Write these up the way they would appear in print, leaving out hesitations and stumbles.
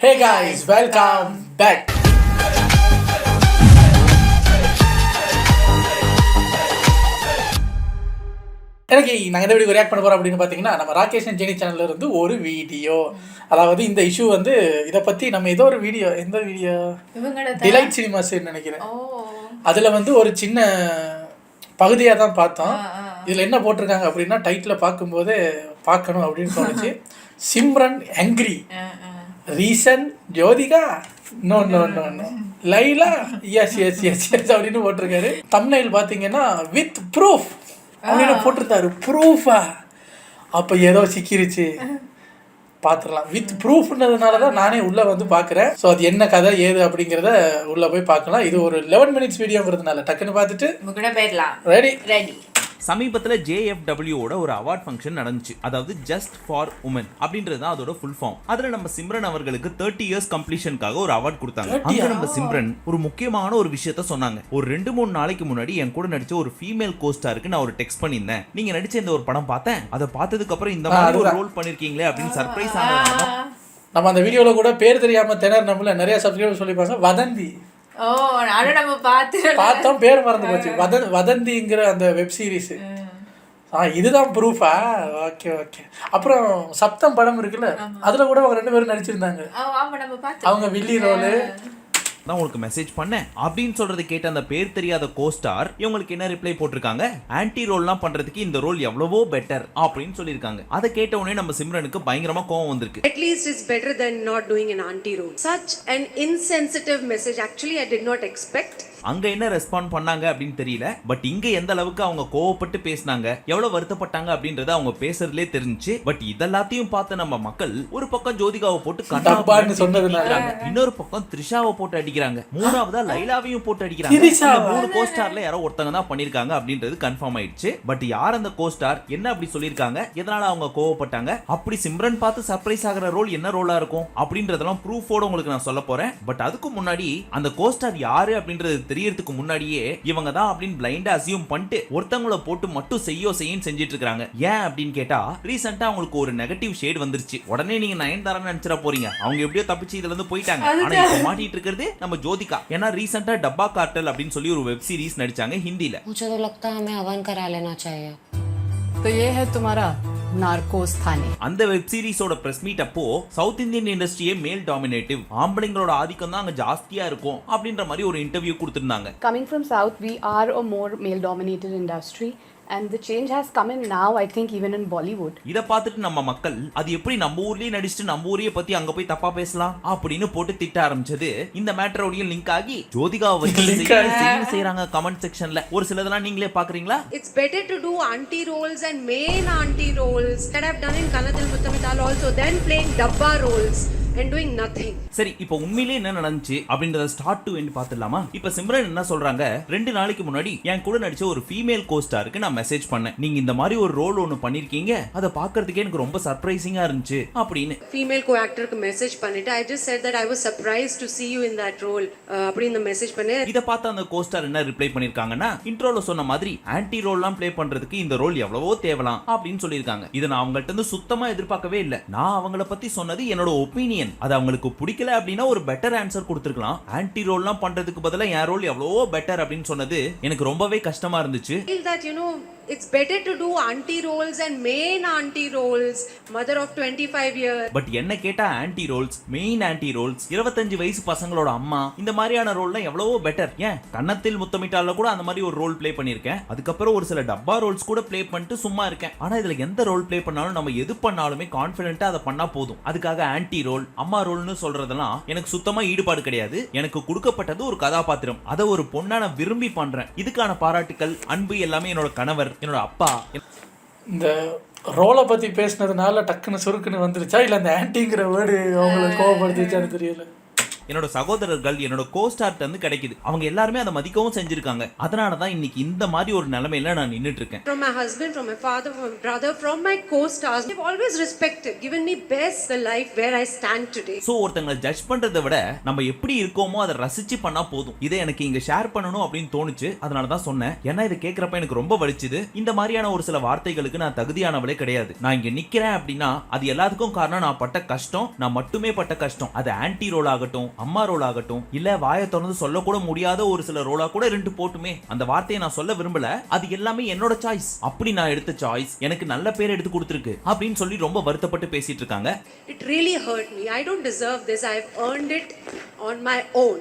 Hey guys, welcome back. எனக்கு நாங்கள் எந்த வீடியோ ரியாக்ட் பண்ண போகிறோம் அப்படின்னு பார்த்தீங்கன்னா, நம்ம ராகேஷ் அண்ட் ஜெனி சேனல்ல இருந்து ஒரு வீடியோ. அதாவது இந்த இஷ்யூ வந்து இதை பற்றி நம்ம ஏதோ ஒரு வீடியோ, எந்த வீடியோ, டிலைட் சினிமாஸ் நினைக்கிறேன், அதில் வந்து ஒரு சின்ன பகுதியாக தான் பார்த்தோம். இதில் என்ன போட்டிருக்காங்க அப்படின்னா, டைட்டில் பார்க்கும்போதே பார்க்கணும் அப்படின்னு தோணுச்சு. Simran angry, reason Jyothika, no no no no, Laila yes yes yes yes அப்படின்னு போட்டிருக்காரு. தம்ப்நெயில் பார்த்தீங்கன்னா வித் ப்ரூஃப் அப்படின்னு போட்டிருந்தாரு. ப்ரூஃபா? அப்போ ஏதோ சிக்கிருச்சு, பார்த்துடலாம். வித் ப்ரூஃப்ன்றதுனால தான் நானே உள்ளே வந்து பார்க்குறேன். ஸோ அது என்ன கதை ஏது அப்படிங்கிறத உள்ளே போய் பார்க்கலாம். இது ஒரு 11 minutes வீடியோங்கிறதுனால டக்குன்னு பார்த்துட்டு போயிடலாம். Ready ready. சமீபத்தில் JFWோட ஒரு அவார்ட் ஃபங்க்ஷன் நடந்துச்சு. அதாவது ஜஸ்ட் ஃபார் உமன் அப்படின்றது தான் அதோட ஃபுல் ஃபார்ம். அதுல நம்ம சிம்ரன் அவர்களுக்கு 30 years கம்ப்ளீஷனுக்காக ஒரு அவார்ட் கொடுத்தாங்க. அங்க நம்ம சிம்ரன் ஒரு முக்கியமான ஒரு விஷயத்த சொன்னாங்க. ஒரு 2-3 நாளைக்கு முன்னாடி என் கூட நடிச்ச ஒரு ஃபீமேல் கோஸ்டாருக்கு நான் ஒரு டெக்ஸ்ட் பண்ணியிருந்தேன். நீங்க நடிச்ச இந்த ஒரு படம் பார்த்தேன், அதை பார்த்ததுக்கு அப்புறம் இந்த மாதிரி ஒரு ரோல் பண்ணிருக்கீங்களே அப்படின்னு சர்ப்ரைஸ் ஆனது. நம்ம அந்த வீடியோவில் கூட பேர் தெரியாம திணற நம்மள நிறைய சப்ஸ்கிரைபர் சொல்லிப்பாங்க. வதந்தி நம்ம பார்த்தோம், பேர் மறந்து போச்சு. வதந்திங்கிற அந்த வெப் சீரிஸ். இதுதான் ப்ரூஃபா? Okay okay. அப்புறம் சப்தம் படம் இருக்குல்ல, அதுல கூட அவங்க 2 பேரும் நடிச்சிருந்தாங்க. அவங்க வில்லி ரோலு தான் உங்களுக்கு மெசேஜ் பண்ணேன் அப்படின்னு சொல்றது கேட்ட அந்த பேர் தெரியாத கோஸ்டார் இவங்களுக்கு என்ன ரிப்ளை போட்டிருக்காங்க, ஆன்டி ரோல்லாம் பண்றதுக்கு இந்த ரோல் எவ்வளவோ பெட்டர் அப்படின்னு சொல்லியிருக்காங்க. அதை கேட்ட உடனே நம்ம சிம்ரனுக்கு பயங்கரமா கோவம் வந்திருக்கு. At least it's better than not doing an anti role. Such an insensitive message actually I did not expect. அங்க என்ன ரெஸ்பாண்ட் பண்ணாங்க அப்படின்னு தெரியல. பட் இங்க எந்த அளவுக்கு அவங்க கோவப்பட்டு பேசினாங்க, எவ்வளவு வருத்தப்பட்டாங்க அப்படின்றத அவங்க பேசுறதுலே தெரிஞ்சுச்சு. பட் இதெல்லாத்தையும் பார்த்து நம்ம மக்கள் ஒரு பக்கம் ஜோதிகாவை போட்டு கண்டாபான்னு சொன்னதுனால, இன்னொரு பக்கம் த்ரிஷாவை போட்டு அடிக்கிறாங்க, மூணாவதா லைலாவையும் போட்டு அடிக்கிறாங்க. 3 கோஸ்டார்ல யாரோ ஒருத்தங்க தான் பண்ணிருக்காங்க அப்படின்றது கன்ஃபார்ம் ஆயிடுச்சு. பட் யார் அந்த கோஸ்டார், என்ன அப்படி சொல்லிருக்காங்க, எதனால அவங்க கோவப்பட்டாங்க, அப்படி சிம்ரன் பார்த்து சர்ப்ரைஸ் ஆகிற ரோல் என்ன ரோலா இருக்கும் அப்படின்றதெல்லாம் ப்ரூஃபோட உங்களுக்கு நான் சொல்ல போறேன். பட் அதுக்கு முன்னாடி அந்த கோஸ்டார் யாரு அப்படின்றது தெரியறதுக்கு முன்னாடியே இவங்க தான் அப்படின்னு பிளைண்டா அசியூம் பண்ணிட்டு ஒருத்தவங்கள போட்டு மட்டும் செய்யும் செஞ்சிட்டு இருக்காங்க. ஏன் அப்படின்னு கேட்டா, ரீசெண்டா அவங்களுக்கு ஒரு நெகட்டிவ் ஷேட் வந்துருச்சு. உடனே நீங்க நயன்தாரான்னு நினைச்சிட போறீங்க. அவங்க எப்படியோ தப்பிச்சு இதுல இருந்து போயிட்டாங்க. ஆனா இப்ப மாட்டிட்டு இருக்கிறது நம்ம ஜோதிகா. ஏன்னா ரீசெண்டா டப்பா கார்ட்டல் அப்படின்னு சொல்லி ஒரு வெப் சீரிஸ் நடிச்சாங்க ஹிந்தில. मुझे तो लगता है हमें हवन करा लेना चाहिए. तो ये है तुम्हारा नार्कोस थाने. அந்த வெப் சீரிஸோட பிரஸ் மீட் அப்போ சவுத் இந்தியன் இண்டஸ்ட்ரியே மேல் டாமினேட்டிவ், ஆம்பளைங்களோட ஆதிக்கம் தான் அங்க ஜாஸ்தியா இருக்கும் அப்படின்ற மாதிரி ஒரு இன்டர்வியூ கொடுத்திருந்தாங்க. Coming from South, we are a more male dominated industry. And the change has come in now, I think, even in Bollywood. இத பார்த்துட்டு நம்ம மக்கள் அது எப்படி நம்ம ஊர்லயே நடிச்சிட்டு நம்ம ஊரையே பத்தி அங்க போய் தப்பா பேசலாம் அப்படின்னு போட்டு திட்ட ஆரம்பிச்சது. இந்த மேட்டரோட லிங்க் ஆகி ஜோதிகாவை வச்சு செய்யறாங்க கமெண்ட் செக்ஷன்ல. ஒரு சிலதெல்லாம் நீங்களே பாக்குறீங்களா? It's better to do anti roles and main anti roles that I've done in Kanadil Muttamital also than playing dabba roles and doing nothing. சரி, இப்போ உண்மையிலேயே என்ன நடந்துச்சு அப்படின்றத ஸ்டார்ட் டு எண்ட் பார்த்துடலாமா? இப்போ சிம்ரன் என்ன சொல்றாங்க, 2 நாளைக்கு முன்னாடி என் கூட நடிச்ச ஒரு ஃபீமேல் கோஸ்டாருக்கு நான் மெசேஜ் பண்ணேன், நீங்க இந்த மாதிரி ஒரு ரோல் ஒன்னு பண்ணிருக்கீங்க, அதை பார்க்கிறதுக்கே எனக்கு ரொம்ப சர்ப்ரைசிங்கா இருந்துச்சு அப்படின்னு. ஃபீமேல் கோ ஆக்டருக்கு மெசேஜ் பண்ணிட்டு I just said that I was surprised to see you in that role அப்படின்னு மெசேஜ் பண்ணேன். இத பார்த்து அந்த கோஸ்டார் என்ன ரிப்ளை பண்ணிருக்காங்கன்னா, இன்ட்ரோல சொன்ன மாதிரி ஆன்டி ரோல்லாம் ப்ளே பண்றதுக்கு இந்த ரோல் எவ்வளவோ தேவலாம் அப்படின்னு சொல்லிருக்காங்க. இதை நான் அவங்கள்ட்ட இருந்து சுத்தமா எதிர்பார்க்கவே இல்லை. நான் அவங்கள பத்தி சொன்னது என்னோட ஒப்பீனியன். அது அவங்களுக்கு பிடிக்கல அப்படின்னா ஒரு பெட்டர் ஆன்சர் கொடுத்திருக்கலாம். ஆன்டி ரோல்லாம் பண்றதுக்கு பதிலா என் ரோல் எவ்வளவோ பெட்டர் அப்படின்னு சொன்னது எனக்கு ரொம்பவே கஷ்டமா இருந்துச்சு. That you know it's better to do anti roles and main anti roles, mother of 25 years. But என்ன கேட்டா aunty roles, main aunty roles, 25 வயசு பசங்களோட அம்மா, இந்த மாதிரியான ரோல்லாம் எவ்வளவோ பெட்டர். ஏன் கன்னத்தில் முத்தமிட்டால கூட அந்த மாதிரி ஒரு ரோல் ப்ளே பண்ணிருக்கேன். அதுக்கப்புறம் ஒரு சில டப்பா ரோல்ஸ் கூட ப்ளே பண்ணிட்டு சும்மா இருக்கேன். ஆனா இதுல எந்த ரோல் ப்ளே பண்ணாலும் நம்ம எது பண்ணாலுமே கான்ஃபிடென்ட்டா அதை பண்ணா போதும். அதுக்காக ஆன்டி ரோல், அம்மா ரோல்னு சொல்றதெல்லாம் எனக்கு சுத்தமா ஈடுபாடு கிடையாது. எனக்கு கொடுக்கப்பட்டது ஒரு கதாபாத்திரம், அதை ஒரு பொண்ணா நான் விரும்பி பண்றேன். இதுக்கான பாராட்டுக்கள், அன்பு எல்லாமே என்னோட கணவர், என்னோட அப்பா. இந்த ரோலை பற்றி பேசினதுனால டக்குன்னு சுருக்குன்னு வந்துருச்சா, இல்லை அந்த ஆன்டிங்கிற வேர்டு அவங்களுக்கு கோவப்படுத்துச்சான்னு தெரியல. என்னோட சகோதரர்கள் என்னோட கோஸ்டார்ட்ட இருந்து கிடைக்குது. அவங்க எல்லாருமே அதை மதிக்கவும் செஞ்சிருக்காங்க. அதனால தான் இன்னைக்கு இந்த மாதிரி ஒரு நிலைமையில நான் நின்னுட்டு இருக்கேன். From my husband, from my father, from my brother, from my co-stars, they've always respected, given me best the life where I stand today. So ஒருத்தங்களை ஜட்ஜ் பண்றதை விட நம்ம எப்படி இருக்கோமோ அதை ரசிச்சு பண்ணா போதும். இதை எனக்கு இங்க ஷேர் பண்ணணும் அப்படின்னு தோணுச்சு. அதனால தான் சொன்னேன். ஏன்னா இதை கேட்கறப்ப எனக்கு ரொம்ப வலிச்சுது. இந்த மாதிரியான ஒரு சில வார்த்தைகளுக்கு நான் தகுதியானவளே கிடையாது. நான் இங்க நிக்கிறேன் அப்படின்னா அது எல்லாத்துக்கும் காரணம் நான் பட்ட கஷ்டம், நான் மட்டுமே பட்ட கஷ்டம். அது ஆன்டி ரோல் ஆகட்டும், அம்மா ரோல் ஆகட்டும், இல்ல வாயை திறந்து சொல்லக்கூட முடியாத ஒரு சில ரோலா கூட இருந்து போட்டுமே, அந்த வார்த்தையை நான் சொல்ல விரும்பல. அது எல்லாமே என்னோட சாய்ஸ். அப்படி நான் எடுத்த சாய்ஸ் எனக்கு நல்ல பேர் எடுத்து கொடுத்துருக்கு அப்படின்னு சொல்லி ரொம்ப வருத்தப்பட்டு பேசிட்டு இருக்காங்க. It really hurt me. I don't deserve this. I've earned it on my own.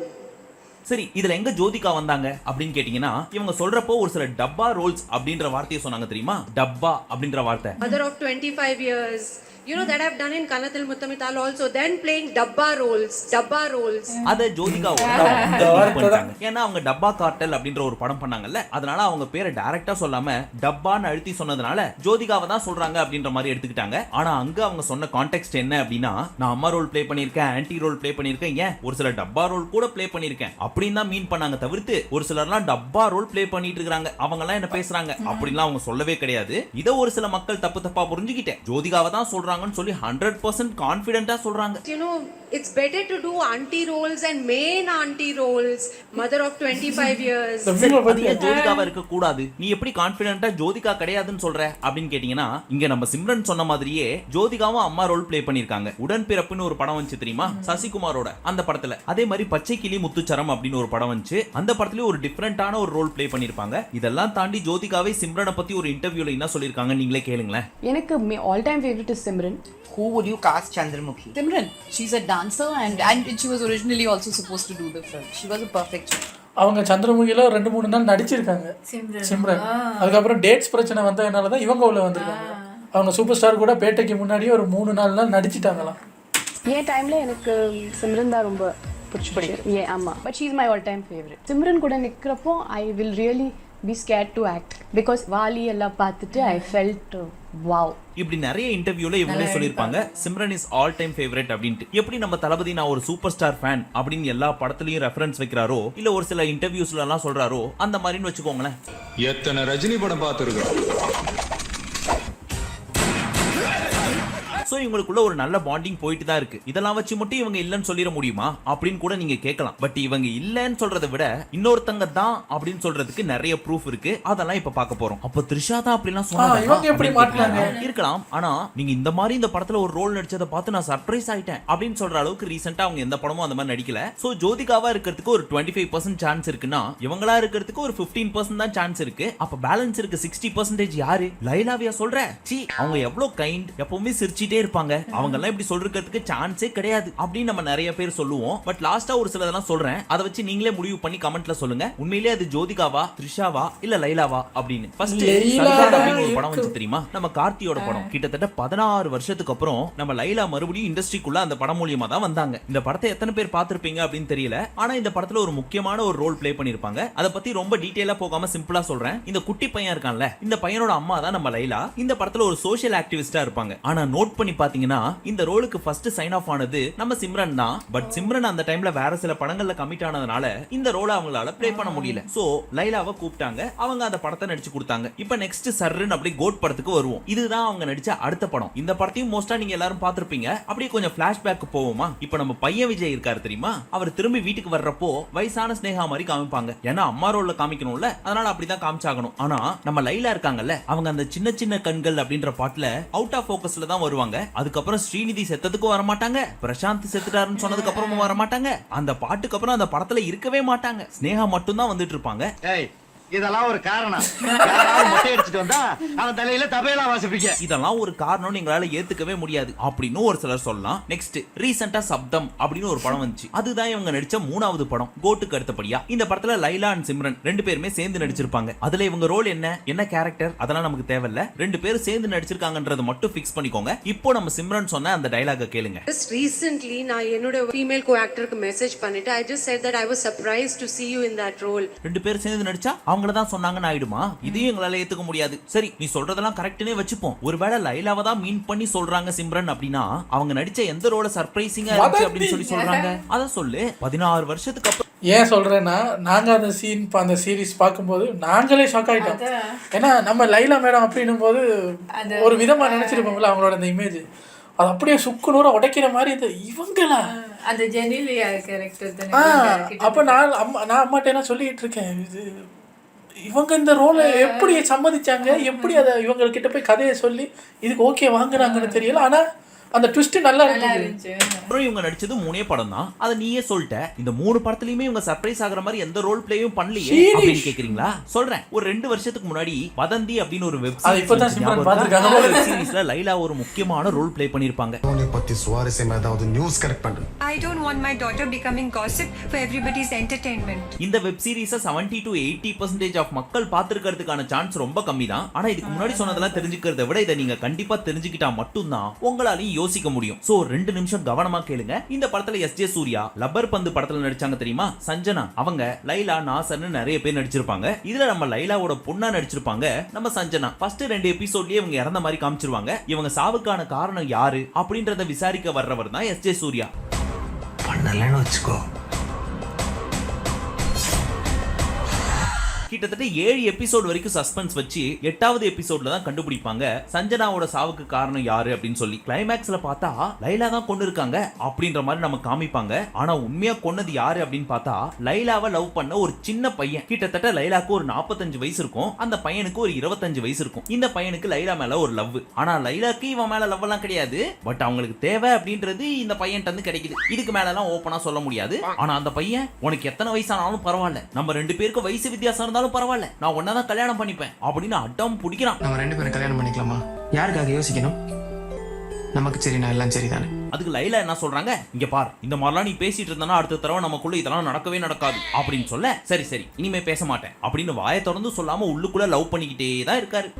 சரி, இதுல எங்க ஜோதிகா வந்தாங்க அப்படின்னு கேட்டீங்கன்னா, இவங்க சொல்றப்போ ஒரு சில டப்பா ரோல்ஸ் அப்படின்ற வார்த்தையை சொன்னாங்க தெரியுமா? டப்பா அப்படின்ற வார்த்தை. Mother of 25 years. You know that I've done in Kanathil Muttamital also, then playing dabba roles. அத ஜோதிகா ஏன்னா அவங்க டப்பா கார்டல் அப்படின்ற ஒரு படம் பண்ணாங்கல்ல, அதனால அவங்க பேரை டைரக்டா சொல்லாம டப்பான்னு அழுத்தி சொன்னதுனால ஜோதிகாவை தான் சொல்றாங்க அப்படின்ற மாதிரி எடுத்துக்கிட்டாங்க. ஆனா அங்க அவங்க சொன்ன கான்டெக்ஸ்ட் என்ன அப்படின்னா, நான் அம்மா ரோல் ப்ளே பண்ணிருக்கேன், ஆன்டி ரோல் ப்ளே பண்ணிருக்கேன், ஏன் ஒரு சில டப்பா ரோல் கூட ப்ளே பண்ணிருக்கேன் அப்படின்னு தான் மீன் பண்ணாங்க. தவிர்த்து ஒரு சிலர்லாம் டப்பா ரோல் ப்ளே பண்ணிட்டு இருக்காங்க, அவங்க எல்லாம் என்ன பேசுறாங்க அப்படின்லாம் அவங்க சொல்லவே கிடையாது. இதை ஒரு சில மக்கள் தப்பா புரிஞ்சுக்கிட்டேன். ஜோதிகாவை தான் சொல்றாங்க சொல்லி 100% கான்ஃபிடென்ட்டா சொல்றாங்க. You know, it's better to do auntie roles and main auntie roles. Mother of 25 years. ஜோதிகாவா இருக்க கூடாது, நீ எப்படி கான்ஃபிடென்ட்டா ஜோதிகா கிடையாதுன்னு சொல்ற அப்படின்னு கேட்டீங்கன்னா, இங்க நம்ம சிம்ரன் சொன்ன மாதிரியே ஜோதிகாவும் அம்மா ரோல் ப்ளே பண்ணிருக்காங்க. உடன்பிறப்புன்னு ஒரு படம் வந்துச்சு தெரியுமா, சசிகுமாரோட, அந்த படத்துல. அதே மாதிரி பச்சை கிளி முத்துச்சரம் அப்படின்னு ஒரு படம் வந்துச்சு, அந்த படத்துலயும் ஒரு டிஃபரெண்டான ஒரு ரோல் ப்ளே பண்ணிருப்பாங்க. இதெல்லாம் தாண்டி ஜோதிகாவே சிம்ரனை பத்தி ஒரு இன்டர்வியூல என்ன சொல்லிருக்காங்க நீங்களே கேளுங்களேன். எனக்கு all time favorite is Simran. Who would you cast Chandramukhi? Simran. She's a dancer and she was originally also supposed to do the film. She was a perfect choice. அவங்க சந்திரமுகில 2-3 நாள் நடிச்சிருக்காங்க சிம்ரன். அதுக்கப்புறம் டேட்ஸ் பிரச்சனை வந்ததுனால தான் இவங்க உள்ள வந்திருக்காங்க. அவங்க சூப்பர் ஸ்டார் கூட பேட்டைக்கு முன்னாடியே ஒரு 3 நாள் நடிச்சிட்டாங்களாம். என் டைம்ல எனக்கு சிம்ரன் தான் ரொம்ப பிடிச்சிருக்கு. ஆமா, but she is my all time favourite. Simran கூட நிக்கிறப்போ I will really be scared to act because Vaali எல்லாம் பார்த்துட்டு I felt wow. இப்படி நிறைய இன்டர்வியூல இவங்களே சொல்லிருப்பாங்க Simran is all time favourite அப்படின்ட்டு. எப்படி நம்ம தளபதி நான் ஒரு சூப்பர் ஸ்டார் ஃபேன் அப்படின்னு எல்லா படத்துலயும் ரெஃபரன்ஸ் வைக்கிறாரோ, இல்ல ஒரு சில இன்டர்வியூஸ்ல எல்லாம் சொல்றாரோ, அந்த மாதிரின்னு வச்சுக்கோங்களேன். எத்தனை ரஜினி படம் பார்த்துருக்கோம். சோ இவங்களுக்குள்ள ஒரு நல்ல பாண்டிங் போயிட்டு தான் இருக்கு. இதெல்லாம் வச்சு மட்டும் இவங்க இல்லன்னு சொல்லிட முடியுமா அப்படின்னு கூட நீங்க கேட்கலாம். பட் இவங்க இல்லன்னு சொல்றதை விட இன்னொருத்தங்க தான் அப்படின்னு சொல்றதுக்கு நிறைய ப்ரூஃப் இருக்கு. அதெல்லாம் இப்ப பார்க்க போறோம். அப்ப த்ரிஷா தான் அப்படிலாம் சொன்னாங்க இருக்கலாம். ஆனா நீங்க இந்த மாதிரி இந்த படத்துல ஒரு ரோல் நடிச்சதை பார்த்து நான் சர்ப்ரைஸ் ஆயிட்டேன் அப்படின்னு சொல்ற அளவுக்கு ரீசெண்டா அவங்க எந்த படமும் அந்த மாதிரி நடிக்கல. சோ ஜோதிகாவா இருக்கிறதுக்கு ஒரு 25% சான்ஸ் இருக்குன்னா, இவங்களா இருக்கிறதுக்கு ஒரு 15% தான் சான்ஸ் இருக்கு. அப்ப பேலன்ஸ் இருக்கு 60% யாரு? லைலாவியா சொல்ற? சி, அவங்க எவ்வளவு கைண்ட், எப்பவுமே சிரிச்சிட்டே இருப்பாங்க, அவங்க எல்லாம் இப்படி சொல்றதுக்கு சான்ஸே கிடையாது அப்படின்னு நம்ம நிறைய பேர் சொல்லுவோம். பட் லாஸ்டா ஒரு சிலதெல்லாம் சொல்றேன், அதை வச்சு நீங்களே முடிவு பண்ணி கமெண்ட்ல சொல்லுங்க. உண்மையிலேயே அது ஜோதிகாவா, த்ரிஷாவா, இல்ல லைலாவா அப்படின்னு. ஃபர்ஸ்ட் அப்படின்னு ஒரு படம் வந்து தெரியுமா, நம்ம கார்த்தியோட படம். கிட்டத்தட்ட 16 வருஷத்துக்கு அப்புறம் நம்ம லைலா மறுபடியும் இண்டஸ்ட்ரிக்குள்ள அந்த படம் மூலியமா தான் வந்தாங்க. இந்த படத்தை எத்தனை பேர் பார்த்திருப்பீங்க அப்படின்னு தெரியல. ஆனா இந்த படத்துல ஒரு முக்கியமான ஒரு ரோல் ப்ளே பண்ணிருப்பாங்க. அதை பத்தி ரொம்ப டீடைலா போகாம சிம்பிளா சொல்றேன். இந்த குட்டி பையன் இருக்கான்ல, இந்த பையனோட அம்மா தான் நம்ம லைலா. இந்த படத்துல ஒரு சோஷியல் ஆக்டிவிஸ்டா இருப்பாங்க. ஆனா நோட் பண்ணி பாத்தீங்கன்னா இந்த ரோலுக்கு ஃபர்ஸ்ட் சைன் ஆஃப் ஆனது நம்ம சிம்ரன் தான். பட் சிம்ரன் அந்த டைம்ல வேற சில படங்கள்ல கமிட் ஆனதுனால இந்த ரோலை அவங்களால ப்ளே பண்ண முடியல. சோ லைலாவை கூப்பிட்டாங்க, அவங்க அந்த படத்தை நடிச்சு கொடுத்தாங்க. இப்போ நெக்ஸ்ட் சர்ன்னு அப்படி கோட் படத்துக்கு வருவோம். இதுதான் அவங்க நடிச்ச அடுத்த படம். இந்த படத்தையும் மோஸ்டா நீங்க எல்லாரும் பார்த்திருப்பீங்க. அப்படியே கொஞ்சம் பிளாஷ்பேக் போவோமா. இப்போ நம்ம பையன் விஜய் இருக்காரு தெரியுமா, அவர் திரும்பி வீட்டுக்கு வர்றப்போ வயசான ஸ்னேகா மாதிரி காமிப்பாங்க. ஏன்னா அம்மா ரோல்ல காமிக்கணும்ல, அதனால அப்படிதான் காமிச்சாகணும். ஆனா நம்ம லைலா இருக்காங்கல்ல, அவங்க அந்த சின்ன சின்ன கண்கள் அப்படின்ற பாட்டுல அவுட் ஆஃப் ஃபோக்கஸ்ல தான் வருவாங்க. அதுக்கப்புறம் ஸ்ரீநிதி செத்ததுக்கும் வர மாட்டாங்க, பிரசாந்த் செத்துட்டாருன்னு சொன்னதுக்கு அப்புறமும் வர மாட்டாங்க, அந்த பாட்டுக்கு அப்புறம் அந்த படத்துல இருக்கவே மாட்டாங்க. ஸ்னேகா மட்டும் தான் வந்துட்டு இருப்பாங்க. இதெல்லாம் ஒரு காரணம். மொட்டை அடிச்சிட்டு வந்தா அவன் தலையில தபையெல்லாம் வாசிப்பீங்க. இதெல்லாம் ஒரு காரணம் எங்களால ஏத்துக்கவே முடியாது அப்படின்னு ஒரு சிலர் சொல்லலாம். நெக்ஸ்ட் ரீசெண்டா சப்தம் அப்படின்னு ஒரு படம் வந்துச்சு. அதுதான் இவங்க நடிச்ச 3வது படம், கோட்டுக்கு அடுத்தபடியா. இந்த படத்துல லைலா அண்ட் சிம்ரன் 2 பேருமே சேர்ந்து நடிச்சிருப்பாங்க. அதுல இவங்க ரோல் என்ன கேரக்டர் அதெல்லாம் நமக்கு தேவையில்ல. 2 பேரும் சேர்ந்து நடிச்சிருக்காங்கன்றத மட்டும் ஃபிக்ஸ் பண்ணிக்கோங்க. இப்போ நம்ம சிம்ரன் சொன்ன அந்த டயலாக கேளுங்க. Just recently நான் என்னோட ஃபீமேல் கோ ஆக்டருக்கு மெசேஜ் பண்ணிட்டு I just said that I was surprised to see you in that role. 2 பேரும் சேர்ந்து நடிச்சா அவங்கள தான் சொன்னாங்கன்னு ஆயிடுமா? இதையும் எங்களால ஏத்துக்க முடியாது. சரி, நீ சொல்றதெல்லாம் கரெக்ட்னே வச்சுப்போம். ஒருவேளை லைலாவை தான் மீன் பண்ணி சொல்றாங்க சிம்ரன் அப்படின்னா அவங்க நடிச்ச எந்த ரோல சர்ப்ரைசிங்கா இருந்துச்சு அப்படின்னு சொல்றாங்க. அத சொல்லு. 16 வருஷத்துக்கு அப்புறம் ஏன் சொல்றேன்னா, நாங்க அந்த சீரிஸ் பார்க்கும்போது நாங்களே ஷாக் ஆயிட்டோம். ஏன்னா நம்ம லைலா மேடம் அப்படின்னும் போது ஒரு விதமா நினைச்சிருப்போம்ல அவங்களோட அந்த இமேஜ், அது அப்படியே சுக்கு நூற உடைக்கிற மாதிரி இந்த இவங்களா அந்த ஜெனிலியா கேரக்டர். அப்ப நான் அம்மாட்ட என்ன சொல்லிட்டு இருக்கேன், இது இவங்க இந்த ரோலை எப்படி சம்மதிச்சாங்க, எப்படி அதை இவங்க கிட்ட போய் கதையை சொல்லி இதுக்கு ஓகே வாங்குறாங்கன்னு தெரியல. ஆனா அந்த ட்விஸ்ட் நல்லா இருந்துச்சு. அப்புறம் இவங்க நடிச்சது 3 படம் தான். அத நீயே சொல்லிட்ட. இந்த 3 படத்துலயுமே இவங்க சர்ப்ரைஸ் ஆகுற மாதிரி எந்த ரோல் பிளேயும் பண்ணலையே அப்படின்னு கேக்குறீங்களா? சொல்றேன். ஒரு 2 வருஷத்துக்கு முன்னாடி வதந்தி அப்படின்னு ஒரு வெப் சீரிஸ்ல லைலா ஒரு முக்கியமான ரோல் பிளே பண்ணிருப்பாங்க. I don't want my daughter becoming gossip for everybody's entertainment. இந்த வெப் சீரிஸை 70 to 80% ஆஃப் மக்கள் பார்த்திருக்கிறதுக்கான சான்ஸ் ரொம்ப கம்மி தான். ஆனா இதுக்கு முன்னாடி சொன்னதெல்லாம் தெரிஞ்சுக்கிறத விட இதை நீங்க கண்டிப்பா தெரிஞ்சுக்கிட்டா மட்டும்தான் உங்களாலையும் யோசிக்க முடியும். சோ 2 நிமிஷம் கவனமா கேளுங்க. இந்த படத்துல எஸ்.ஜே. சூர்யா லப்பர் பந்து படத்துல நடிச்சாங்க தெரியுமா? சஞ்சனா அவங்க, லைலா, நாசர்னு நிறைய பேர் நடிச்சிருப்பாங்க. இதுல நம்ம லைலாவோட பொண்ணா நடிச்சிருப்பாங்க நம்ம சஞ்சனா. ஃபர்ஸ்ட் 2 எபிசோட்லயே இவங்க இறந்த மாதிரி காமிச்சிருவாங்க. இவங்க சாவுக்கான காரணம் யாரு அப்படின்றத விசாரிக்க வர்றவர் தான் எஸ்.ஜே. சூர்யா. பண்ணலன்னு வச்சுக்கோ. கிட்டத்தட்ட 7 எபிசோட் வரைக்கும் சஸ்பென்ஸ் வச்சு 8வது எபிசோட்ல தான் கண்டுபிடிப்பாங்க சஞ்சனாவோட சாவுக்கு காரணம் யாரு அப்படின்னு சொல்லி. கிளைமேக்ஸ்ல பார்த்தா லைலா தான் கொண்டு இருக்காங்க அப்படின்ற மாதிரி நம்ம காமிப்பாங்க. ஆனா உண்மையா கொன்னது யாரு அப்படின்னு பார்த்தா லைலாவை லவ் பண்ண ஒரு சின்ன பையன். கிட்டத்தட்ட லைலாக்கு ஒரு 45 வயசு இருக்கும், அந்த பையனுக்கு ஒரு 25 வயசு இருக்கும். இந்த பையனுக்கு லைலா மேல ஒரு லவ். ஆனா லைலாக்கு இவன் மேல லவ் எல்லாம் கிடையாது. பட் அவங்களுக்கு தேவை அப்படின்றது இந்த பையன்ட்ட இருந்து கிடைக்குது. இதுக்கு மேல எல்லாம் ஓப்பனா சொல்ல முடியாது. ஆனா அந்த பையன், உனக்கு எத்தனை வயசானாலும் பரவாயில்ல, நம்ம 2 பேருக்கு வயசு வித்தியாசம் இருந்தாலும் பரவாயில்ல, நான் ஒன்னதான் கல்யாணம் பண்ணிப்பேன் அப்படின்னு அடம் பிடிக்கிறான். நம்ம 2 பேரும் கல்யாணம் பண்ணிக்கலாமா? யாருக்காக யோசிக்கணும்? நமக்கு சரி, நான் எல்லாம் சரிதானே. அதுக்கு லைலா என்ன சொல்றாங்க, இங்க பார், இந்த மாதிரிலாம் நீ பேசிட்டு இருந்தா அடுத்த தடவை நமக்குள்ள இதெல்லாம் நடக்கவே நடக்காது அப்படின்னு சொல்ல, சரி சரி இனிமே பேச மாட்டேன் அப்படின்னு வாயை திறந்து சொல்லாம உள்ளுக்குள்ள லவ் பண்ணிக்கிட்டே தான் இருக்காரு.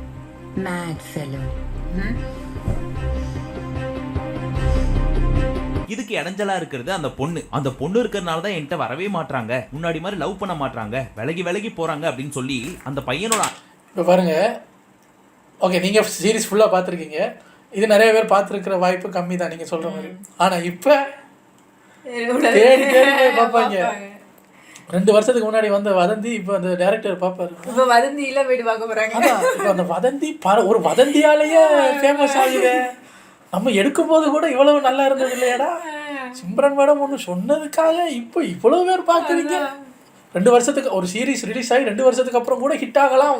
இதுக்கு இடைஞ்சலா இருக்கிறது அந்த பொண்ணு. அந்த பொண்ணு இருக்கிறதுனால தான் என்கிட்ட வரவே மாட்டாங்க, முன்னாடி மாதிரி லவ் பண்ண மாட்டாங்க, விலகி விலகி போறாங்க அப்படின்னு சொல்லி அந்த பையனோட. இப்போ பாருங்க, ஓகே நீங்கள் சீரிஸ் ஃபுல்லாக பார்த்துருக்கீங்க, இது நிறைய பேர் பார்த்துருக்கிற வாய்ப்பு கம்மி தான் நீங்கள் சொல்கிற மாதிரி. ஆனால் இப்போ தேடி தேடி போய் பார்ப்பாங்க. 2 வருஷத்துக்கு முன்னாடி வந்த வதந்தி இப்போ அந்த டைரக்டர் பார்ப்பாரு. இப்போ வதந்தியில வீடு பார்க்க போறாங்க. இப்போ அந்த வதந்தி ஒரு வதந்தியாலேயே ஃபேமஸ் ஆகுது. நம்ம எடுக்கும் போது கூட இவ்வளவு நல்லா இருந்தது இல்லையாடா. சிம்ரன் மேடம் ஒன்று சொன்னதுக்காக இப்போ இவ்வளவு பேர் பார்க்குறீங்க. 2 வருஷத்துக்கு ஒரு சீரிஸ் ரிலீஸ் ஆகி 2 வருஷத்துக்கு அப்புறம் கூட ஹிட் ஆகலாம்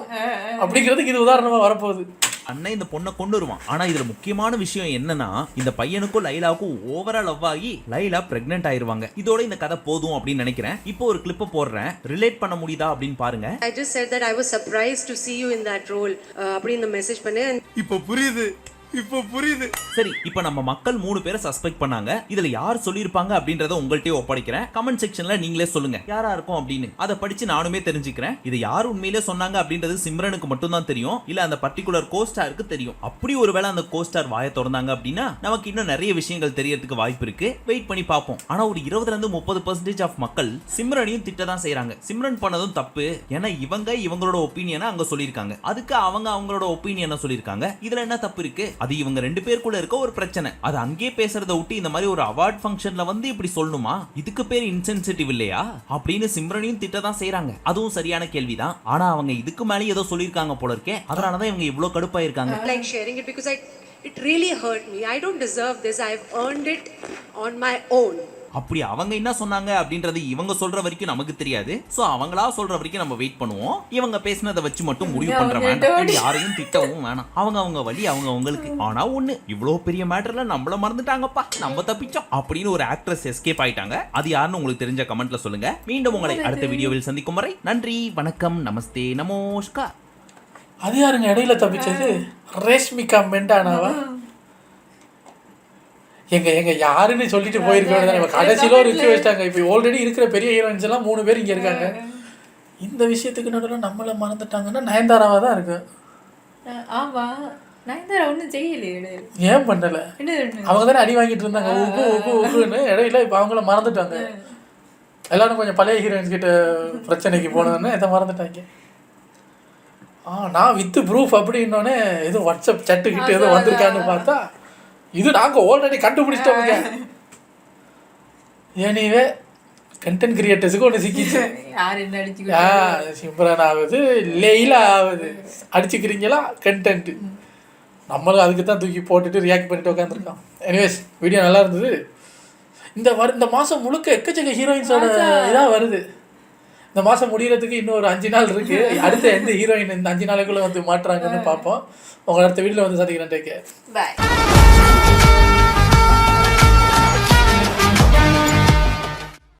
அப்படிங்கிறதுக்கு இது உதாரணமா வரப்போகுது. அண்ணன் இந்த பொண்ணை கொண்டு வருவான். ஆனா இதுல முக்கியமான விஷயம் என்னன்னா, இந்த பையனுக்கும் லைலாவுக்கும் ஓவரா லவ் ஆகி லைலா பிரெக்னென்ட் ஆயிருவாங்க. இதோட இந்த கதை போதும் அப்படின்னு நினைக்கிறேன். இப்போ ஒரு கிளிப் போடுறேன், ரிலேட் பண்ண முடியுதா அப்படின்னு பாருங்க. I just said that I was surprised to see you in that role. அப்படி இந்த மெசேஜ் பண்ணேன். இப்போ புரியுது. சரி, இப்போ நம்ம மக்கள் 3 பேரை சஸ்பெக்ட் பண்ணாங்க. இதுல யார் சொல்லிருப்பாங்க அப்படின்றத உங்கள்கிட்டயே ஒப்படைக்கிறேன். கமெண்ட் செக்ஷன்ல நீங்களே சொல்லுங்க யாரா இருக்கும் அப்படின்னு. அதை படிச்சு நானுமே தெரிஞ்சுக்கிறேன். இது யார் உண்மையிலே சொன்னாங்க அப்படின்றது சிம்ரனுக்கு மட்டும் தான் தெரியும், இல்ல அந்த பர்டிகுலர் கோஸ்டாருக்கு தெரியும். அப்படி ஒருவேளை அந்த கோஸ்டார் வாயை திறந்தாங்க அப்படின்னா நமக்கு இன்னும் நிறைய விஷயங்கள் தெரியறதுக்கு வாய்ப்பு இருக்கு. வெயிட் பண்ணி பார்ப்போம். ஆனா ஒரு 20-30% ஆஃப் மக்கள் சிம்ரனையும் திட்ட தான் செய்யறாங்க. சிம்ரன் பண்ணதும் தப்பு, ஏன்னா இவங்களோட ஒப்பீனியனை அங்க சொல்லியிருக்காங்க, அதுக்கு அவங்களோட ஒப்பீனியனை சொல்லியிருக்காங்க. இதுல என்ன தப்பு இருக்கு? அது இவங்க 2 பேருக்குள்ள இருக்க ஒரு பிரச்சனை. அது அங்கேயே பேசுறத விட்டு இந்த மாதிரி ஒரு அவார்ட் ஃபங்க்ஷன்ல வந்து இப்படி சொல்லணுமா? இதுக்கு பேர் இன்சென்சிட்டிவ் இல்லையா அப்படின்னு சிம்ரனையும் திட்ட தான் செய்யறாங்க. அதுவும் சரியான கேள்விதான். ஆனா அவங்க இதுக்கு மேலே ஏதோ சொல்லியிருக்காங்க போல இருக்கே, அதனாலதான் இவங்க இவ்வளவு கடுப்பாயிருக்காங்க. Like sharing it because it really hurt me. I don't deserve this. I've earned it on my own. அப்படி அவங்க என்ன சொன்னாங்க அப்படின்றது இவங்க சொல்ற வரைக்கும் நமக்கு தெரியாது. சோ அவங்களா சொல்ற வரைக்கும் நம்ம வெயிட் பண்ணுவோம். இவங்க பேசினதை வச்சு மட்டும் முடிவு பண்ற வேண்டாம், யாரையும் திட்டவும் வேணாம். அவங்க வழி அவங்களுக்கு. ஆனா ஒண்ணு, இவ்வளவு பெரிய மேட்டர்ல நம்மள மறந்துட்டாங்கப்பா, நம்ம தப்பிச்சோம் அப்படின்னு ஒரு ஆக்ட்ரஸ் எஸ்கேப் ஆயிட்டாங்க. அது யாருன்னு உங்களுக்கு தெரிஞ்ச கமெண்ட்ல சொல்லுங்க. மீண்டும் உங்களை அடுத்த வீடியோவில் சந்திக்கும் வரை நன்றி, வணக்கம், நமஸ்தே, நமஸ்கார். அது யாருங்க இடையில தப்பிச்சது? ரேஷ்மிகா மெண்டானாவா? எங்க யாருன்னு சொல்லிட்டு போயிருக்க கடைசியில ஒரு ரிவ்யூ வச்சிட்டாங்க. இப்போ ஆல்ரெடி இருக்கிற பெரிய ஹீரோயின்ஸ் எல்லாம் 3 பேர் இங்க இருக்காங்க. இந்த விஷயத்துக்கு நடுவில் நம்மள மறந்துட்டாங்கன்னா நயன்தாராவா தான் இருக்கு. ஆமா, நயன்தாரா ஒன்றும் செய்யலையே. ஏன் பண்ணல? அவங்க தானே அடி வாங்கிட்டு இருந்தாங்க உப்புன்னு இடையில. இப்போ அவங்கள மறந்துட்டாங்க. எல்லாரும் கொஞ்சம் பழைய ஹீரோயின்ஸ் கிட்ட பிரச்சனைக்கு போனதுன்னு இதை மறந்துட்டாங்க. நான் வித் ப்ரூஃப் அப்படின்னோடனே எதுவும் வாட்ஸ்அப் சட்டுக்கிட்டு எதுவும் வந்திருக்கான்னு பார்த்தா இது நாங்கள் ஆல்ரெடி கண்டுபிடிச்சிட்டோமுங்க. எனிவே கண்டென்ட் கிரியேட்டர்ஸுக்கு ஒன்று சிக்கிச்சு. யார் என்ன அடிச்சு சிம்ரன் ஆகுது, லெயிலா ஆகுது, அடிச்சுக்கிறீங்களா கண்டென்ட். நம்மளும் அதுக்கு தான் தூக்கி போட்டுட்டு ரியாக்ட் பண்ணிட்டு உட்காந்துருக்கோம். எனிவேஸ் வீடியோ நல்லா இருந்தது. இந்த மாதம் முழுக்க எக்கச்சக்க ஹீரோயின்ஸோட இதாக வருது. இந்த மாதம் முடிகிறதுக்கு இன்னும் ஒரு 5 நாள் இருக்குது. அடுத்த எந்த ஹீரோயின் இந்த 5 நாளைக்குள்ளே வந்து மாட்டுறாங்கன்னு பார்ப்போம். உங்களை அடுத்த வீடியோவில் வந்து சந்திக்கிறேன். Take care. பை.